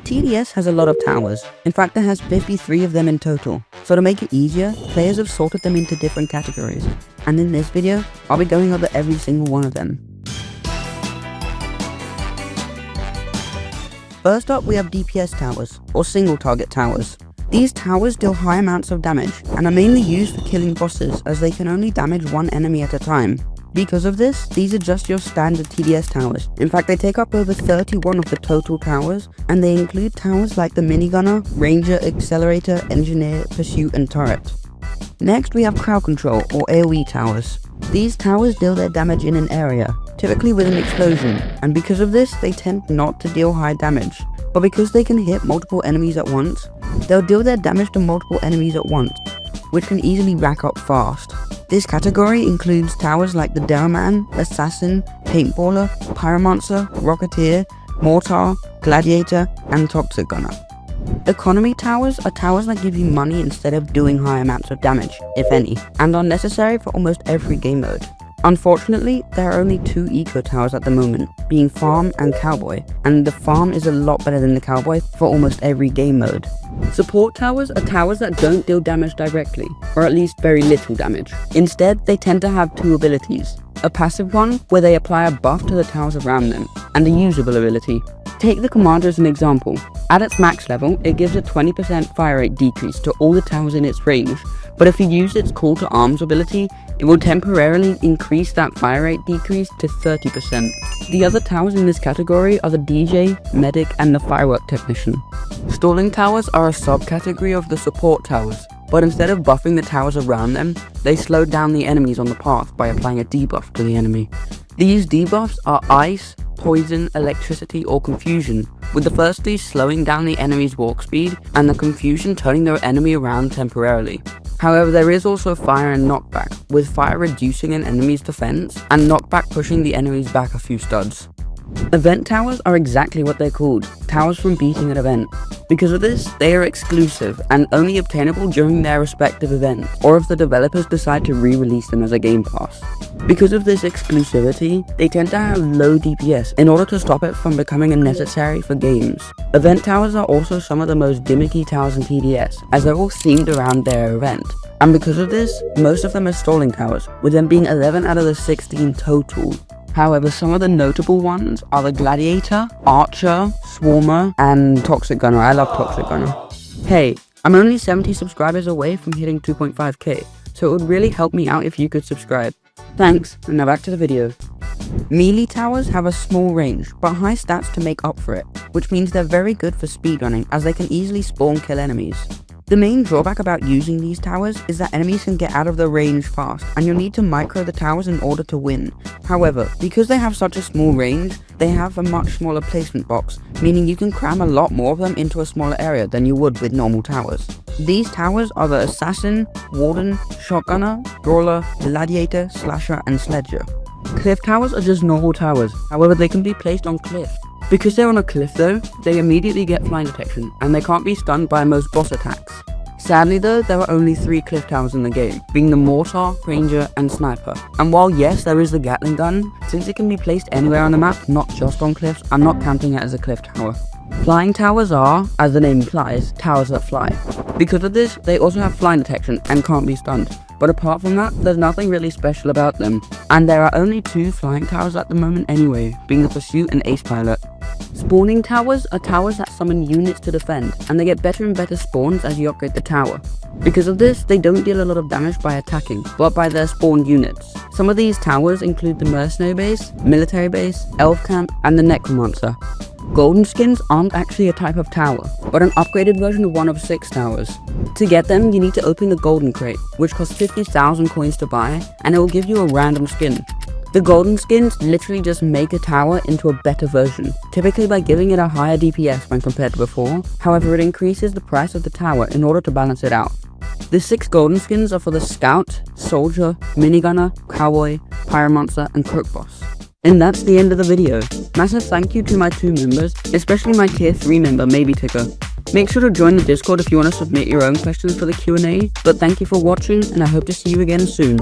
TDS has a lot of towers. In fact, it has 53 of them in total. So to make it easier, players have sorted them into different categories. And in this video, I'll be going over every single one of them. First up, we have DPS towers, or single target towers. These towers deal high amounts of damage, and are mainly used for killing bosses as they can only damage one enemy at a time. Because of this, these are just your standard TDS towers. In fact, they take up over 31 of the total towers, and they include towers like the Minigunner, Ranger, Accelerator, Engineer, Pursuit, and Turret. Next, we have crowd control, or AoE towers. These towers deal their damage in an area, typically with an explosion, and because of this, they tend not to deal high damage. But because they can hit multiple enemies at once, they'll deal their damage to multiple enemies at once, which can easily rack up fast. This category includes towers like the Derriman, Assassin, Paintballer, Pyromancer, Rocketeer, Mortar, Gladiator, and Toxic Gunner. Economy towers are towers that give you money instead of doing high amounts of damage, if any, and are necessary for almost every game mode. Unfortunately, there are only two eco towers at the moment, being Farm and Cowboy, and the Farm is a lot better than the Cowboy for almost every game mode. Support towers are towers that don't deal damage directly, or at least very little damage. Instead, they tend to have two abilities. A passive one, where they apply a buff to the towers around them, and a usable ability. Take the Commander as an example. At its max level, it gives a 20% fire rate decrease to all the towers in its range, but if you use its Call to Arms ability, it will temporarily increase that fire rate decrease to 30%. The other towers in this category are the DJ, Medic, and the Firework Technician. Stalling towers are a subcategory of the support towers, but instead of buffing the towers around them, they slow down the enemies on the path by applying a debuff to the enemy. These debuffs are Ice, Poison, Electricity, or Confusion, with the first three slowing down the enemy's walk speed, and the Confusion turning their enemy around temporarily. However, there is also Fire and Knockback, with Fire reducing an enemy's defense, and Knockback pushing the enemies back a few studs. Event towers are exactly what they're called, towers from beating an event. Because of this, they are exclusive and only obtainable during their respective event, or if the developers decide to re-release them as a game pass. Because of this exclusivity, they tend to have low DPS in order to stop it from becoming unnecessary for games. Event towers are also some of the most gimmicky towers in TDS, as they're all themed around their event. And because of this, most of them are stalling towers, with them being 11 out of the 16 total. However, some of the notable ones are the Gladiator, Archer, Swarmer, and Toxic Gunner. I love Toxic Gunner. Hey, I'm only 70 subscribers away from hitting 2.5k, so it would really help me out if you could subscribe. Thanks, and now back to the video. Melee towers have a small range, but high stats to make up for it, which means they're very good for speedrunning as they can easily spawn kill enemies. The main drawback about using these towers is that enemies can get out of the range fast, and you'll need to micro the towers in order to win. However, because they have such a small range, they have a much smaller placement box, meaning you can cram a lot more of them into a smaller area than you would with normal towers. These towers are the Assassin, Warden, Shotgunner, Brawler, Gladiator, Slasher, and Sledger. Cliff towers are just normal towers, however they can be placed on cliffs. Because they're on a cliff though, they immediately get flying detection, and they can't be stunned by most boss attacks. Sadly though, there are only 3 cliff towers in the game, being the Mortar, Ranger, and Sniper. And while yes, there is the Gatling gun, since it can be placed anywhere on the map, not just on cliffs, I'm not counting it as a cliff tower. Flying towers are, as the name implies, towers that fly. Because of this, they also have flying detection and can't be stunned. But apart from that, there's nothing really special about them. And there are only 2 flying towers at the moment anyway, being the Pursuit and Ace Pilot. Spawning towers are towers that summon units to defend, and they get better and better spawns as you upgrade the tower. Because of this, they don't deal a lot of damage by attacking, but by their spawned units. Some of these towers include the Mercenary Base, Military Base, Elf Camp, and the Necromancer. Golden skins aren't actually a type of tower, but an upgraded version of one of 6 towers. To get them, you need to open the Golden Crate, which costs 50,000 coins to buy, and it will give you a random skin. The golden skins literally just make a tower into a better version, typically by giving it a higher DPS when compared to before. However, it increases the price of the tower in order to balance it out. The 6 golden skins are for the Scout, Soldier, Minigunner, Cowboy, Pyromancer, and Croak Boss. And that's the end of the video. Massive thank you to my 2 members, especially my tier 3 member, Maybe Ticker. Make sure to join the Discord if you want to submit your own questions for the Q&A, but thank you for watching, and I hope to see you again soon.